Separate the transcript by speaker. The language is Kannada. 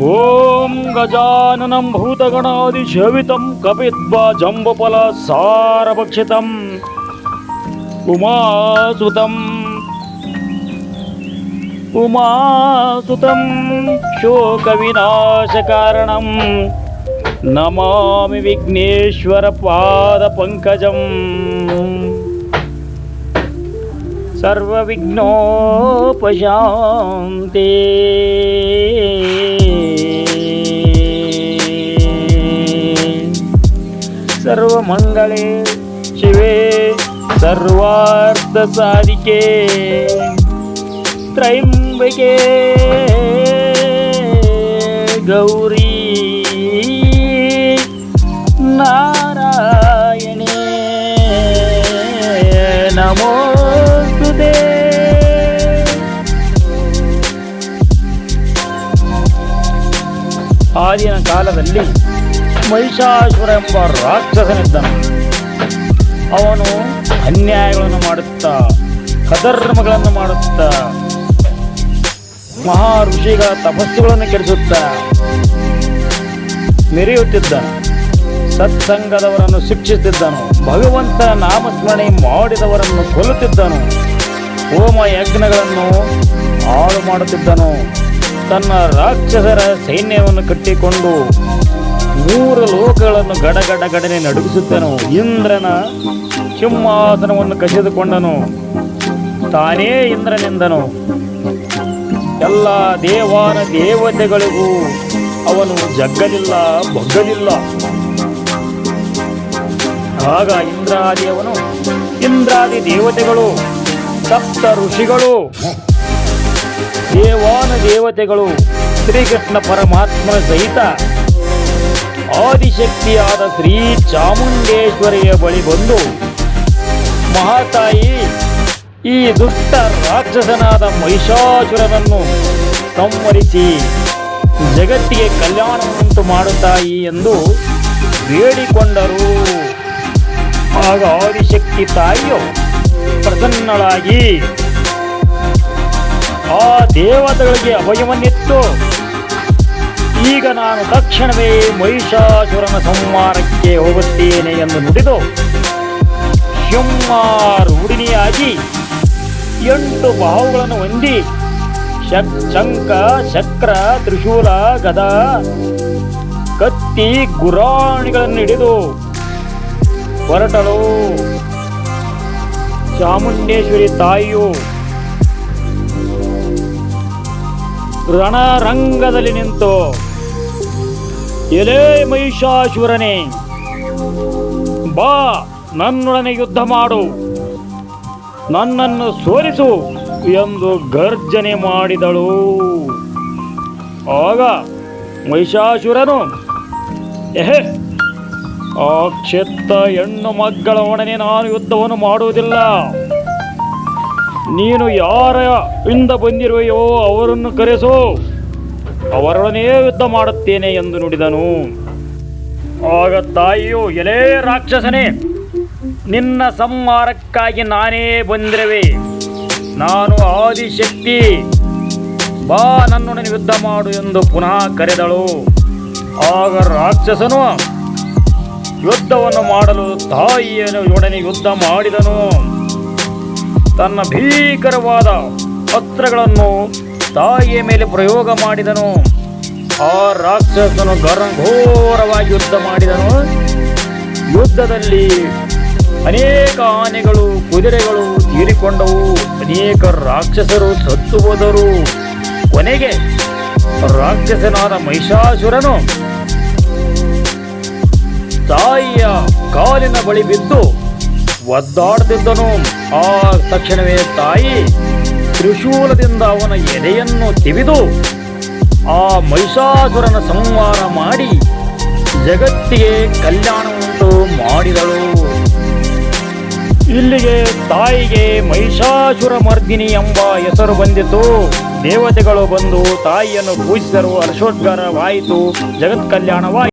Speaker 1: ಓಂ ಗಜಾನನಂ ಭೂತಗಣಾದಿಸೇವಿತಂ ಕಪಿತ್ವಾ ಜಂಬುಫಲ ಸಾರಭಕ್ಷಿತಂ ಉಮಾಸುತಂ ಶೋಕವಿನಾಶಕಾರಣಂ ನಮಾಮಿ ವಿಘ್ನೇಶ್ವರ ಪಾದಪಂಕಜಂ ಸರ್ವವಿಘ್ನೋಪಶಾಂತೆ. ಸರ್ವಮಂಗಳೇ ಶಿವೆ ಸರ್ವಾರ್ಥ ಸಾಧಿಕೆ ತ್ರಯಂಬಕೆ ಗೌರಿ ನಾರಾಯಣೇ ನಮೋಸ್ತುತೇ. ಆದಿನ ಕಾಲದಲ್ಲಿ ಮಹಿಷಾಸುರ ಎಂಬ ರಾಕ್ಷಸನಿದ್ದನು. ಅವನು ಅನ್ಯಾಯಗಳನ್ನು ಮಾಡುತ್ತಾ ಅಧರ್ಮಗಳನ್ನು ಮಾಡುತ್ತಾ ಮಹಾ ಋಷಿಗಳ ತಪಸ್ಸುಗಳನ್ನು ಕೆಡಿಸುತ್ತಾ ಮೆರೆಯುತ್ತಿದ್ದನು. ಸತ್ಸಂಗದವರನ್ನು ಶಿಕ್ಷಿಸುತ್ತಿದ್ದನು. ಭಗವಂತ ನಾಮಸ್ಮರಣೆ ಮಾಡಿದವರನ್ನು ಕೊಲ್ಲುತ್ತಿದ್ದನು. ಹೋಮ ಯಜ್ಞಗಳನ್ನು ಹಾಳು ಮಾಡುತ್ತಿದ್ದನು. ತನ್ನ ರಾಕ್ಷಸರ ಸೈನ್ಯವನ್ನು ಕಟ್ಟಿಕೊಂಡು 3 ಲೋಕಗಳನ್ನು ಗಡಗಡನೆ ನಡುಗಿಸುತ್ತನು. ಇಂದ್ರನ ಸಿಂಹಾಸನವನ್ನು ಕಸಿದುಕೊಂಡನು. ತಾನೇ ಇಂದ್ರನೆಂದನು. ಎಲ್ಲ ದೇವಾನ ದೇವತೆಗಳಿಗೂ ಅವನು ಜಗ್ಗಲಿಲ್ಲ, ಬಗ್ಗಲಿಲ್ಲ. ಆಗ ಇಂದ್ರಾದಿ ದೇವತೆಗಳು, ಸಪ್ತ ಋಷಿಗಳು, ದೇವಾನ ದೇವತೆಗಳು ಶ್ರೀಕೃಷ್ಣ ಪರಮಾತ್ಮನ ಸಹಿತ ಆದಿಶಕ್ತಿಯಾದ ಶ್ರೀ ಚಾಮುಂಡೇಶ್ವರಿಯ ಬಳಿ ಬಂದು, ಮಹಾತಾಯಿ, ಈ ದುಷ್ಟ ರಾಕ್ಷಸನಾದ ಮಹಿಷಾಸುರನನ್ನು ಸಂಹರಿಸಿ ಜಗತ್ತಿಗೆ ಕಲ್ಯಾಣವನ್ನುಂಟು ಮಾಡುತ್ತಾಯಿ ಎಂದು ಬೇಡಿಕೊಂಡರು. ಆಗ ಆದಿಶಕ್ತಿ ತಾಯಿಯು ಪ್ರಸನ್ನಳಾಗಿ ಆ ದೇವತೆಗಳಿಗೆ ಅಭಯವನ್ನಿತ್ತು. ಈಗ ನಾನು ತಕ್ಷಣವೇ ಮಹಿಷಾಸುರನ ಸಂಹಾರಕ್ಕೆ ಹೋಗುತ್ತೇನೆ ಎಂದು ನುಡಿದು ಸಿಂಹಾರೂಢಿಣಿಯಾಗಿ 8 ಬಾಹುಗಳನ್ನು ಹೊಂದಿ ಶಂಖ, ಚಕ್ರ, ತ್ರಿಶೂಲ, ಗದ, ಕತ್ತಿ, ಗುರಾಣಿಗಳನ್ನು ಹಿಡಿದು ಹೊರಟಳು. ಚಾಮುಂಡೇಶ್ವರಿ ತಾಯಿಯು ರಣರಂಗದಲ್ಲಿ ನಿಂತು, ಎಲೇ ಮಹಿಷಾಸುರನೇ, ಬಾ, ನನ್ನೊಡನೆ ಯುದ್ಧ ಮಾಡು, ನನ್ನನ್ನು ಸೋಲಿಸು ಎಂದು ಗರ್ಜನೆ ಮಾಡಿದಳು. ಆಗ ಮಹಿಷಾಸುರನು, ಆ ಕ್ಷೆತ್ತ ಹೆಣ್ಣು ಮಕ್ಕಳ ಒಡನೆ ನಾನು ಯುದ್ಧವನ್ನು ಮಾಡುವುದಿಲ್ಲ. ನೀನು ಯಾರ ಇಂದ ಬಂದಿರುವೆಯೋ ಅವರನ್ನು ಕರೆಸು, ಅವರೊಡನೆ ಯುದ್ಧ ಮಾಡುತ್ತೇನೆ ಎಂದು ನುಡಿದನು. ಆಗ ತಾಯಿಯು, ಎಲೇ ರಾಕ್ಷಸನೇ, ನಿನ್ನ ಸಂಹಾರಕ್ಕಾಗಿ ನಾನೇ ಬಂದಿರುವೆ. ನಾನು ಆದಿಶಕ್ತಿ, ಬಾ, ನನ್ನೊಡನೆ ಯುದ್ಧ ಮಾಡು ಎಂದು ಪುನಃ ಕರೆದಳು. ಆಗ ರಾಕ್ಷಸನು ಯುದ್ಧವನ್ನು ಮಾಡಲು ತಾಯಿಯೊಡನೆ ಯುದ್ಧ ಮಾಡಿದನು. ತನ್ನ ಭೀಕರವಾದ ಅಸ್ತ್ರಗಳನ್ನು ತಾಯಿಯ ಮೇಲೆ ಪ್ರಯೋಗ ಮಾಡಿದನು. ಆ ರಾಕ್ಷಸನು ಘೋರವಾಗಿ ಯುದ್ಧ ಮಾಡಿದನು. ಯುದ್ಧದಲ್ಲಿ ಅನೇಕ ಆನೆಗಳು, ಕುದುರೆಗಳು ತೀರಿಕೊಂಡವು. ಅನೇಕ ರಾಕ್ಷಸರು ಸತ್ತು ಹೋದರು. ಕೊನೆಗೆ ರಾಕ್ಷಸನಾದ ಮಹಿಷಾಸುರನು ತಾಯಿಯ ಕಾಲಿನ ಬಳಿ ಬಿದ್ದು ಒದ್ದಾಡುತ್ತಿದ್ದನು. ಆ ತಕ್ಷಣವೇ ತಾಯಿ ತ್ರಿಶೂಲದಿಂದ ಅವನ ಎದೆಯನ್ನು ತಿವಿದು ಆ ಮಹಿಷಾಸುರನ ಸಂಹಾರ ಮಾಡಿ ಜಗತ್ತಿಗೆ ಕಲ್ಯಾಣವುಂಟು ಮಾಡಿದಳು. ಇಲ್ಲಿಗೆ ತಾಯಿಗೆ ಮಹಿಷಾಸುರ ಮರ್ದಿನಿ ಎಂಬ ಹೆಸರು ಬಂದಿತು. ದೇವತೆಗಳು ಬಂದು ತಾಯಿಯನ್ನು ಪೂಜಿಸಿದರು. ಹರ್ಷೋದ್ಗಾರವಾಯಿತು. ಜಗತ್ ಕಲ್ಯಾಣವಾಯಿತು.